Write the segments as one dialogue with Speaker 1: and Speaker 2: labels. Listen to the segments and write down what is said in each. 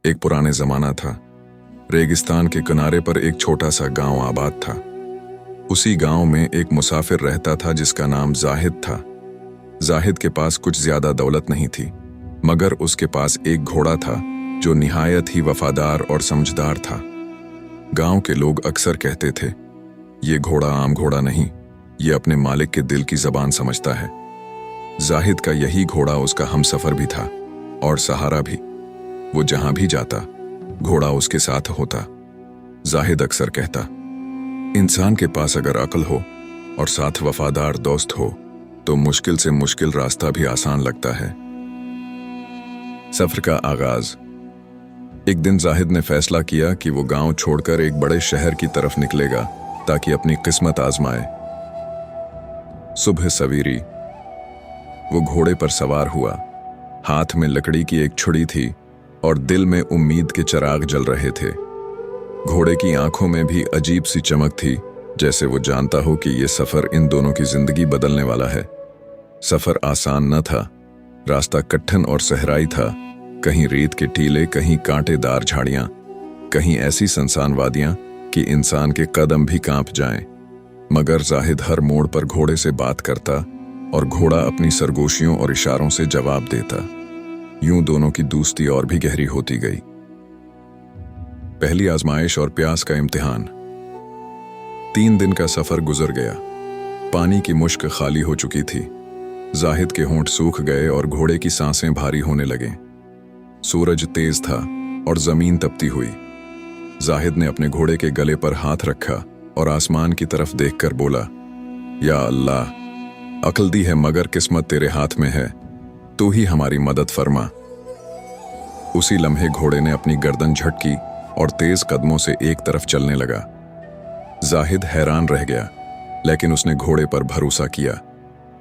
Speaker 1: एक पुराने जमाना था। रेगिस्तान के किनारे पर एक छोटा सा गांव आबाद था। उसी गांव में एक मुसाफिर रहता था जिसका नाम जाहिद था। जाहिद के पास कुछ ज्यादा दौलत नहीं थी, मगर उसके पास एक घोड़ा था जो निहायत ही वफादार और समझदार था। गांव के लोग अक्सर कहते थे, ये घोड़ा आम घोड़ा नहीं, ये अपने मालिक के दिल की जबान समझता है। जाहिद का यही घोड़ा उसका हमसफर भी था और सहारा भी। वो जहां भी जाता, घोड़ा उसके साथ होता। जाहिद अक्सर कहता, इंसान के पास अगर अक्ल हो और साथ वफादार दोस्त हो तो मुश्किल से मुश्किल रास्ता भी आसान लगता है। सफर का आगाज। एक दिन जाहिद ने फैसला किया कि वो गांव छोड़कर एक बड़े शहर की तरफ निकलेगा ताकि अपनी किस्मत आजमाए। सुबह सवेरी वो घोड़े पर सवार हुआ। हाथ में लकड़ी की एक छुरी थी और दिल में उम्मीद के चिराग जल रहे थे। घोड़े की आंखों में भी अजीब सी चमक थी, जैसे वो जानता हो कि ये सफर इन दोनों की जिंदगी बदलने वाला है। सफर आसान न था। रास्ता कठिन और सहराई था। कहीं रेत के टीले, कहीं कांटेदार झाड़ियां, कहीं ऐसी सुनसान वादियां कि इंसान के कदम भी कांप जाएं। मगर जाहिद हर मोड़ पर घोड़े से बात करता और घोड़ा अपनी सरगोशियों और इशारों से जवाब देता। यूं दोनों की दोस्ती और भी गहरी होती गई। पहली आजमाइश और प्यास का इम्तिहान। 3 दिन का सफर गुजर गया। पानी की मुश्क खाली हो चुकी थी। जाहिद के होंठ सूख गए और घोड़े की सांसें भारी होने लगे। सूरज तेज था और जमीन तपती हुई। जाहिद ने अपने घोड़े के गले पर हाथ रखा और आसमान की तरफ देखकर बोला, या अल्लाह, अक्ल दी है मगर किस्मत तेरे हाथ में है, तू ही हमारी मदद फरमा। उसी लम्हे घोड़े ने अपनी गर्दन झटकी और तेज कदमों से एक तरफ चलने लगा। जाहिद हैरान रह गया, लेकिन उसने घोड़े पर भरोसा किया।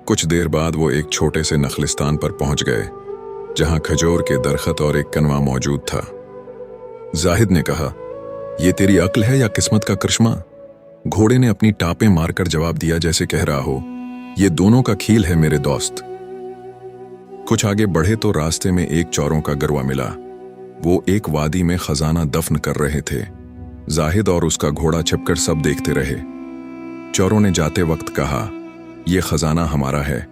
Speaker 1: कुछ देर बाद वो एक छोटे से नखलिस्तान पर पहुंच गए, जहां खजूर के दरख्त और एक कनवा मौजूद था। जाहिद ने कहा, ये तेरी अक्ल है या किस्मत का करिश्मा? घोड़े ने अपनी टापें मारकर जवाब दिया, जैसे कह रहा हो, ये दोनों का खेल है मेरे दोस्त। कुछ आगे बढ़े तो रास्ते में एक चोरों का गरवा मिला। वो एक वादी में खजाना दफन कर रहे थे। जाहिद और उसका घोड़ा छिपकर सब देखते रहे। चोरों ने जाते वक्त कहा, ये खजाना हमारा है,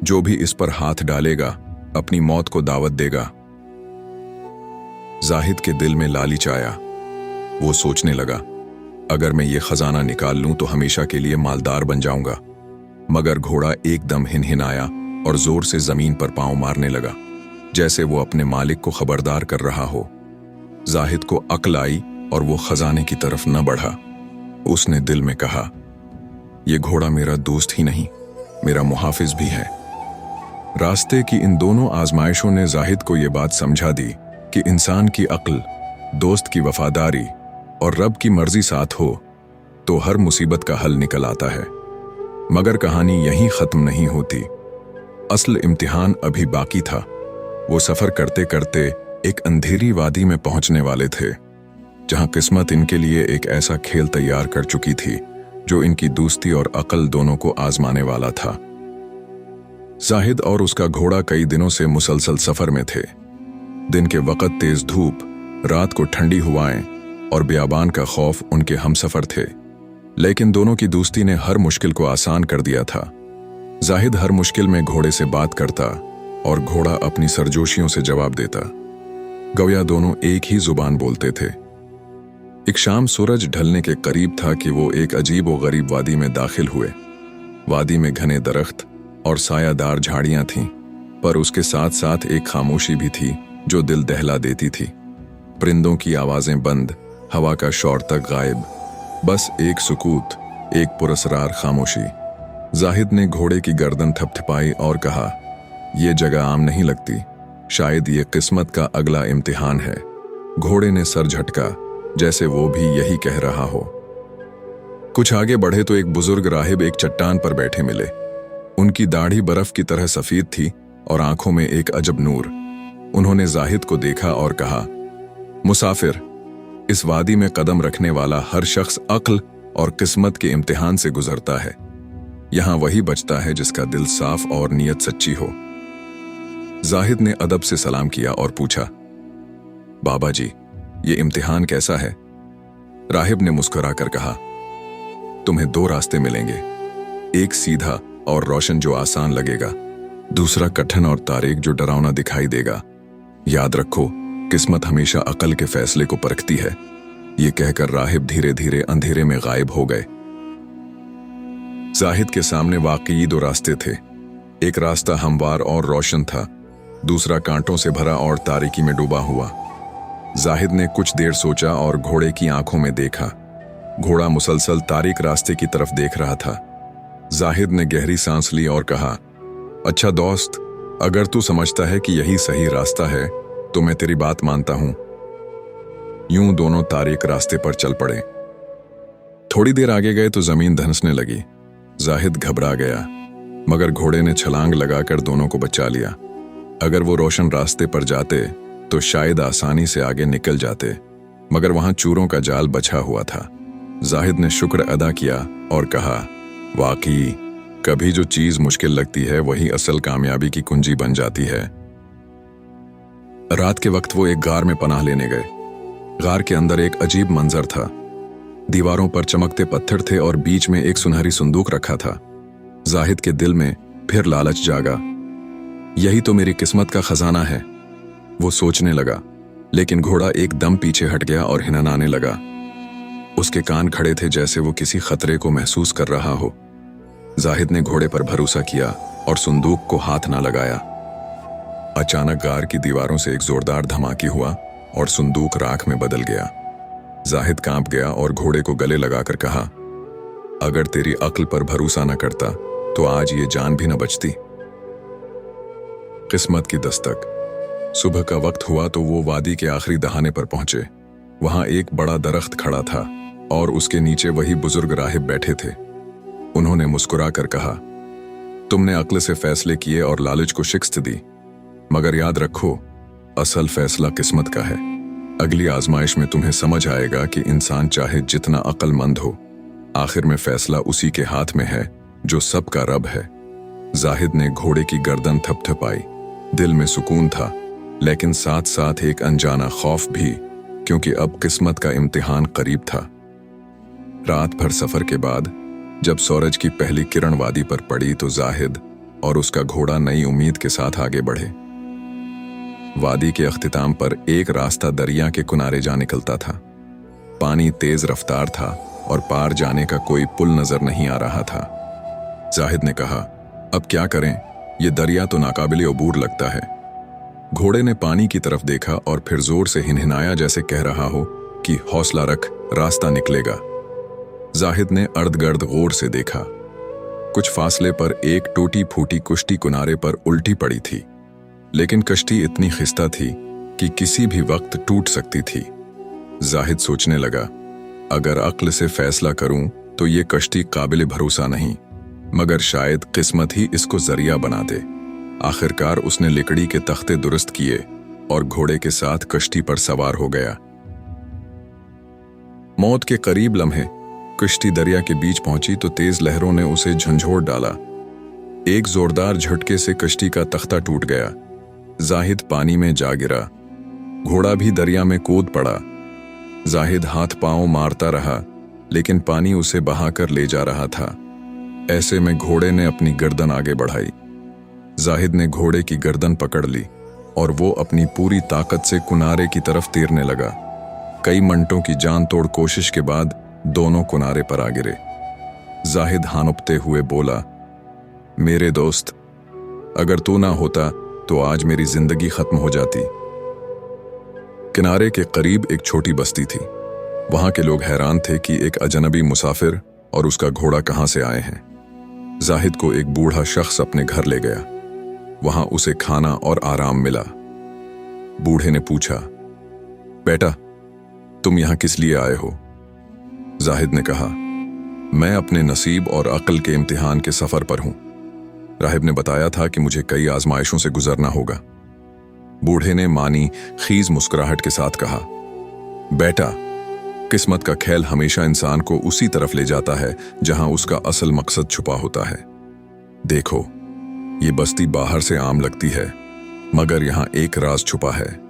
Speaker 1: जो भी इस पर हाथ डालेगा अपनी मौत को दावत देगा। जाहिद के दिल में लालच आया। वो सोचने लगा, अगर मैं ये खजाना निकाल लूं तो हमेशा के लिए मालदार बन जाऊंगा। मगर घोड़ा एकदम हिनहिनाया और जोर से जमीन पर पांव मारने लगा, जैसे वो अपने मालिक को खबरदार कर रहा हो। जाहिद को अक्ल आई और वो खजाने की तरफ न बढ़ा। उसने दिल में कहा, ये घोड़ा मेरा दोस्त ही नहीं, मेरा मुहाफिज भी है। रास्ते की इन दोनों आजमाइशों ने जाहिद को ये बात समझा दी कि इंसान की अक्ल, दोस्त की वफादारी और रब की मर्जी साथ हो तो हर मुसीबत का हल निकल आता है। मगर कहानी यहीं खत्म नहीं होती। असल इम्तिहान अभी बाकी था। वो सफर करते करते एक अंधेरी वादी में पहुंचने वाले थे, जहां किस्मत इनके लिए एक ऐसा खेल तैयार कर चुकी थी जो इनकी दोस्ती और अक्ल दोनों को आजमाने वाला था। जाहिद और उसका घोड़ा कई दिनों से मुसलसल सफर में थे। दिन के वक्त तेज धूप, रात को ठंडी हवाएं और बियाबान का खौफ उनके हमसफर थे। लेकिन दोनों की दोस्ती ने हर मुश्किल को आसान कर दिया था। जाहिद हर मुश्किल में घोड़े से बात करता और घोड़ा अपनी सरजोशियों से जवाब देता। गोया दोनों एक ही जुबान बोलते थे। एक शाम सूरज ढलने के करीब था कि वो एक अजीब व गरीब वादी में दाखिल हुए। वादी में घने दरख्त और सायादार झाड़ियां थीं, पर उसके साथ साथ एक खामोशी भी थी जो दिल दहला देती थी। परिंदों की आवाजें बंद, हवा का शोर तक गायब, बस एक सुकूत, एक पुरस्रार खामोशी। जाहिद ने घोड़े की गर्दन थपथपाई और कहा, यह जगह आम नहीं लगती, शायद ये किस्मत का अगला इम्तिहान है। घोड़े ने सर झटका, जैसे वो भी यही कह रहा हो। कुछ आगे बढ़े तो एक बुजुर्ग राहिब एक चट्टान पर बैठे मिले। उनकी दाढ़ी बर्फ की तरह सफेद थी और आंखों में एक अजब नूर। उन्होंने जाहिद को देखा और कहा, मुसाफिर, इस वादी में कदम रखने वाला हर शख्स अक्ल और किस्मत के इम्तिहान से गुजरता है। यहां वही बचता है जिसका दिल साफ और नीयत सच्ची हो। जाहिद ने अदब से सलाम किया और पूछा, बाबा जी, ये इम्तिहान कैसा है? राहिब ने मुस्कुराकर कहा, तुम्हें दो रास्ते मिलेंगे, एक सीधा और रोशन जो आसान लगेगा, दूसरा कठिन और तारीक जो डरावना दिखाई देगा। याद रखो, किस्मत हमेशा अकल के फैसले को परखती है। ये कहकर राहिब धीरे धीरे अंधेरे में गायब हो गए। जाहिद के सामने वाकई दो रास्ते थे। एक रास्ता हमवार और रोशन था, दूसरा कांटों से भरा और तारीकी में डूबा हुआ। जाहिद ने कुछ देर सोचा और घोड़े की आंखों में देखा। घोड़ा मुसलसल तारीक रास्ते की तरफ देख रहा था। जाहिद ने गहरी सांस ली और कहा, अच्छा दोस्त, अगर तू समझता है कि यही सही रास्ता है तो मैं तेरी बात मानता हूं। यूं दोनों तारीक रास्ते पर चल पड़े। थोड़ी देर आगे गए तो जमीन धंसने लगी। जाहिद घबरा गया, मगर घोड़े ने छलांग लगाकर दोनों को बचा लिया। अगर वो रोशन रास्ते पर जाते तो शायद आसानी से आगे निकल जाते, मगर वहां चूरों का जाल बछा हुआ था। जाहिद ने शुक्र अदा किया और कहा, वाकई कभी जो चीज मुश्किल लगती है वही असल कामयाबी की कुंजी बन जाती है। रात के वक्त वो एक गार में पनाह लेने गए। गार के अंदर एक अजीब मंजर था। दीवारों पर चमकते पत्थर थे और बीच में एक सुनहरी संदूक रखा था। जाहिद के दिल में फिर लालच जागा। यही तो मेरी किस्मत का खजाना है, वो सोचने लगा। लेकिन घोड़ा एकदम पीछे हट गया और हिननाने लगा। उसके कान खड़े थे जैसे वो किसी खतरे को महसूस कर रहा हो। जाहिद ने घोड़े पर भरोसा किया और संदूक को हाथ ना लगाया। अचानक गार की दीवारों से एक जोरदार धमाके हुआ और संदूक राख में बदल गया। जाहिद कांप गया और घोड़े को गले लगाकर कहा, अगर तेरी अक्ल पर भरोसा न करता तो आज ये जान भी न बचती। किस्मत की दस्तक। सुबह का वक्त हुआ तो वो वादी के आखिरी दहाने पर पहुंचे। वहां एक बड़ा दरख्त खड़ा था और उसके नीचे वही बुजुर्ग राहिब बैठे थे। उन्होंने मुस्कुरा कर कहा, तुमने अक्ल से फैसले किए और लालच को शिकस्त दी, मगर याद रखो, असल फैसला किस्मत का है। अगली आजमाइश में तुम्हें समझ आएगा कि इंसान चाहे जितना अक्लमंद हो, आखिर में फैसला उसी के हाथ में है जो सबका रब है। जाहिद ने घोड़े की गर्दन थपथपाई। दिल में सुकून था, लेकिन साथ साथ एक अनजाना खौफ भी, क्योंकि अब किस्मत का इम्तिहान करीब था। रात भर सफर के बाद जब सूरज की पहली किरण वादी पर पड़ी तो जाहिद और उसका घोड़ा नई उम्मीद के साथ आगे बढ़े। वादी के अख्तिताम पर एक रास्ता दरिया के किनारे जा निकलता था। पानी तेज रफ्तार था और पार जाने का कोई पुल नजर नहीं आ रहा था। जाहिद ने कहा, अब क्या करें, ये दरिया तो नाकाबिले अबूर लगता है। घोड़े ने पानी की तरफ देखा और फिर जोर से हिनहिनाया जैसे कह रहा हो कि हौसला रख, रास्ता निकलेगा। जाहिद ने अर्द-गर्द गौर से देखा। कुछ फासले पर एक टूटी फूटी कश्ती किनारे पर उल्टी पड़ी थी, लेकिन कश्ती इतनी खिस्ता थी कि किसी भी वक्त टूट सकती थी। जाहिद सोचने लगा, अगर अक्ल से फैसला करूं तो ये कश्ती काबिल भरोसा नहीं, मगर शायद किस्मत ही इसको जरिया बना दे। आखिरकार उसने लकड़ी के तख्ते दुरुस्त किए और घोड़े के साथ कश्ती पर सवार हो गया। मौत के करीब लम्हे कश्ती दरिया के बीच पहुंची तो तेज लहरों ने उसे झंझोड़ डाला। एक जोरदार झटके से कश्ती का तख्ता टूट गया। जाहिद पानी में जा गिरा। घोड़ा भी दरिया में कूद पड़ा। जाहिद हाथ पांव मारता रहा, लेकिन पानी उसे बहाकर ले जा रहा था। ऐसे में घोड़े ने अपनी गर्दन आगे बढ़ाई। जाहिद ने घोड़े की गर्दन पकड़ ली और वो अपनी पूरी ताकत से किनारे की तरफ तैरने लगा। कई मिनटों की जान तोड़ कोशिश के बाद दोनों किनारे पर आ गिरे। जाहिद हानुपते हुए बोला, मेरे दोस्त, अगर तू ना होता तो आज मेरी जिंदगी खत्म हो जाती। किनारे के करीब एक छोटी बस्ती थी। वहां के लोग हैरान थे कि एक अजनबी मुसाफिर और उसका घोड़ा कहां से आए हैं। जाहिद को एक बूढ़ा शख्स अपने घर ले गया। वहां उसे खाना और आराम मिला। बूढ़े ने पूछा, बेटा, तुम यहां किस लिए आए हो? जाहिद ने कहा, मैं अपने नसीब और अक्ल के इम्तिहान के सफर पर हूं। राहिब ने बताया था कि मुझे कई आजमाइशों से गुजरना होगा। बूढ़े ने मानी खीज मुस्कुराहट के साथ कहा, बेटा, किस्मत का खेल हमेशा इंसान को उसी तरफ ले जाता है जहां उसका असल मकसद छुपा होता है। देखो, ये बस्ती बाहर से आम लगती है, मगर यहां एक राज छुपा है।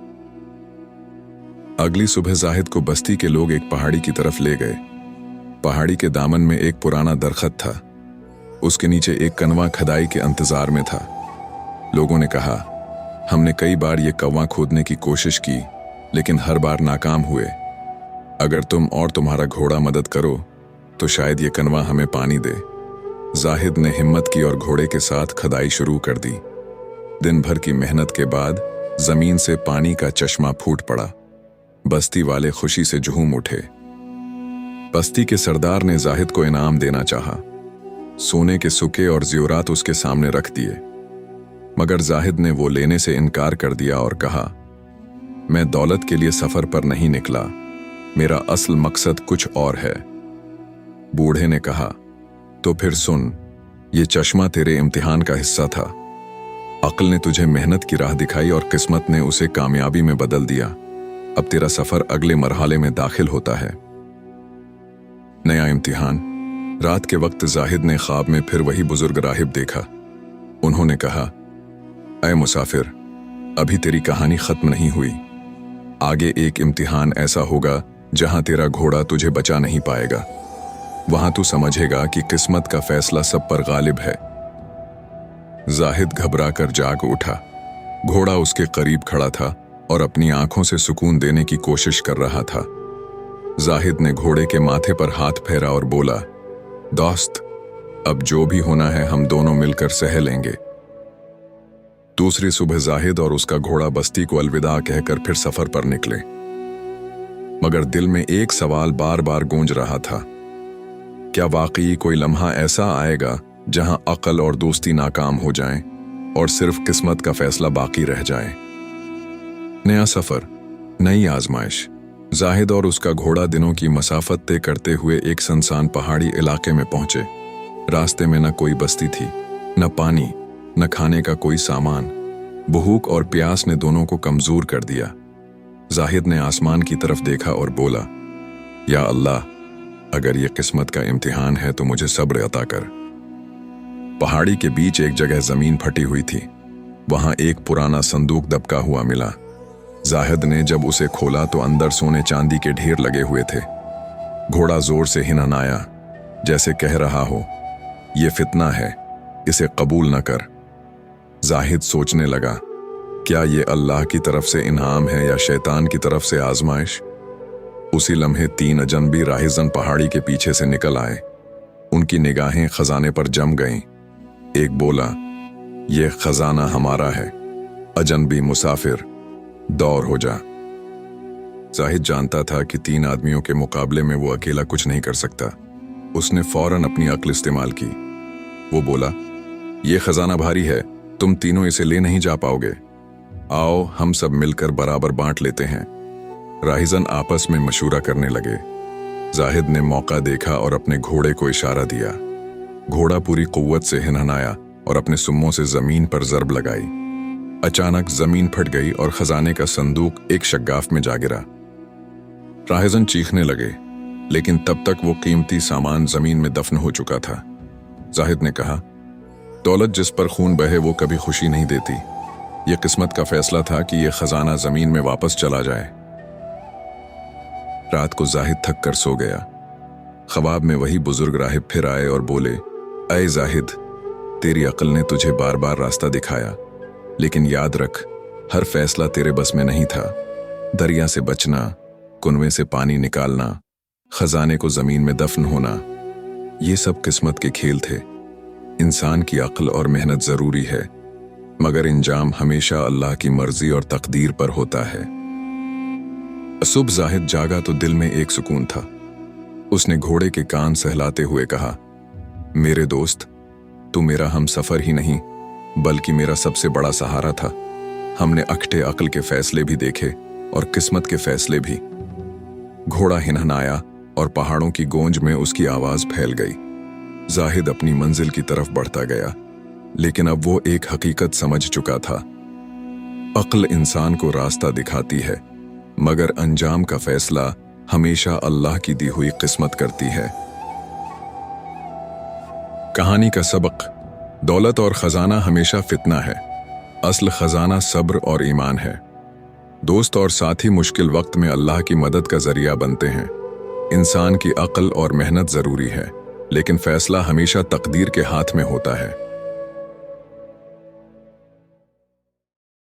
Speaker 1: अगली सुबह जाहिद को बस्ती के लोग एक पहाड़ी की तरफ ले गए। पहाड़ी के दामन में एक पुराना दरख्त था। उसके नीचे एक कनवा खदाई के इंतजार में था। लोगों ने कहा, हमने कई बार ये कौवा खोदने की कोशिश की, लेकिन हर बार नाकाम हुए। अगर तुम और तुम्हारा घोड़ा मदद करो तो शायद ये कनवा हमें पानी दे। जाहिद ने हिम्मत की और घोड़े के साथ खदाई शुरू कर दी। दिन भर की मेहनत के बाद जमीन से पानी का चश्मा फूट पड़ा। बस्ती वाले खुशी से झूम उठे। बस्ती के सरदार ने जाहिद को इनाम देना चाहा। सोने के सुके और ज़ेवरात उसके सामने रख दिए, मगर जाहिद ने वो लेने से इनकार कर दिया और कहा, मैं दौलत के लिए सफर पर नहीं निकला, मेरा असल मकसद कुछ और है। बूढ़े ने कहा, तो फिर सुन, ये चश्मा तेरे इम्तिहान का हिस्सा था। अक्ल ने तुझे मेहनत की राह दिखाई और किस्मत ने उसे कामयाबी में बदल दिया। अब तेरा सफर अगले मरहले में दाखिल होता है। नया इम्तिहान। रात के वक्त जाहिद ने ख्वाब में फिर वही बुजुर्ग राहिब देखा। उन्होंने कहा, ऐ मुसाफिर, अभी तेरी कहानी खत्म नहीं हुई। आगे एक इम्तिहान ऐसा होगा जहां तेरा घोड़ा तुझे बचा नहीं पाएगा। वहां तू समझेगा कि किस्मत का फैसला सब पर गालिब है। जाहिद घबरा कर जाग उठा। घोड़ा उसके करीब खड़ा था और अपनी आंखों से सुकून देने की कोशिश कर रहा था। जाहिद ने घोड़े के माथे पर हाथ फेरा और बोला, दोस्त, अब जो भी होना है हम दोनों मिलकर सह लेंगे। दूसरी सुबह जाहिद और उसका घोड़ा बस्ती को अलविदा कहकर फिर सफर पर निकले, मगर दिल में एक सवाल बार बार गूंज रहा था, क्या वाकई कोई लम्हा ऐसा आएगा जहां अक्ल और दोस्ती नाकाम हो जाएं और सिर्फ किस्मत का फैसला बाकी रह जाए। नया सफर, नई आजमाइश। जाहिद और उसका घोड़ा दिनों की मसाफत तय करते हुए एक सुनसान पहाड़ी इलाके में पहुंचे। रास्ते में न कोई बस्ती थी, न पानी, न खाने का कोई सामान। भूख और प्यास ने दोनों को कमजोर कर दिया। जाहिद ने आसमान की तरफ देखा और बोला, या अल्लाह, अगर ये किस्मत का इम्तिहान है तो मुझे सब्र अता कर। पहाड़ी के बीच एक जगह जमीन फटी हुई थी। वहां एक पुराना संदूक दबका हुआ मिला। जाहिद ने जब उसे खोला तो अंदर सोने चांदी के ढेर लगे हुए थे। घोड़ा जोर से हिननाया, जैसे कह रहा हो, ये फितना है, इसे कबूल न कर। जाहिद सोचने लगा, क्या ये अल्लाह की तरफ से इनाम है या शैतान की तरफ से आजमाइश। उसी लम्हे 3 अजनबी राहिजन पहाड़ी के पीछे से निकल आए। उनकी निगाहें खजाने पर जम गईं। एक बोला, ये खजाना हमारा है। अजनबी मुसाफिर, दौर हो जा। जाहिद जानता था कि 3 आदमियों के मुकाबले में वो अकेला कुछ नहीं कर सकता। उसने फौरन अपनी अक्ल इस्तेमाल की। वो बोला, ये खजाना भारी है, तुम तीनों इसे ले नहीं जा पाओगे। आओ हम सब मिलकर बराबर बांट लेते हैं। राहिजन आपस में मशूरा करने लगे। जाहिद ने मौका देखा और अपने घोड़े को इशारा दिया। घोड़ा पूरी कुव्वत से हिननाया और अपने सुम्मों से जमीन पर जरब लगाई। अचानक जमीन फट गई और खजाने का संदूक एक शग्गाफ में जा गिरा। राहिजन चीखने लगे, लेकिन तब तक वो कीमती सामान जमीन में दफन हो चुका था। जाहिद ने कहा, दौलत जिस पर खून बहे वो कभी खुशी नहीं देती। ये किस्मत का फैसला था कि ये खजाना जमीन में वापस चला जाए। रात को जाहिद थक कर सो गया। ख्वाब में वही बुजुर्ग राहिब फिर आए और बोले, ऐ जाहिद, तेरी अक्ल ने तुझे बार बार रास्ता दिखाया, लेकिन याद रख, हर फैसला तेरे बस में नहीं था। दरिया से बचना, कुनवे से पानी निकालना, खजाने को जमीन में दफन होना, ये सब किस्मत के खेल थे। इंसान की अक्ल और मेहनत जरूरी है, मगर इंजाम हमेशा अल्लाह की मर्जी और तकदीर पर होता है। सुबह जाहिद जागा तो दिल में एक सुकून था। उसने घोड़े के कान सहलाते हुए कहा, मेरे दोस्त, तू मेरा हम सफर ही नहीं बल्कि मेरा सबसे बड़ा सहारा था। हमने अखटे अक्ल के फैसले भी देखे और किस्मत के फैसले भी। घोड़ा हिननाया और पहाड़ों की गूंज में उसकी आवाज फैल गई। जाहिद अपनी मंजिल की तरफ बढ़ता गया, लेकिन अब वो एक हकीकत समझ चुका था। अक्ल इंसान को रास्ता दिखाती है, मगर अंजाम का फैसला हमेशा अल्लाह की दी हुई किस्मत करती है। कहानी का सबक, दौलत और खजाना हमेशा फितना है, असल खजाना सब्र और ईमान है। दोस्त और साथी मुश्किल वक्त में अल्लाह की मदद का जरिया बनते हैं। इंसान की अक्ल और मेहनत जरूरी है, लेकिन फैसला हमेशा तकदीर के हाथ में होता है।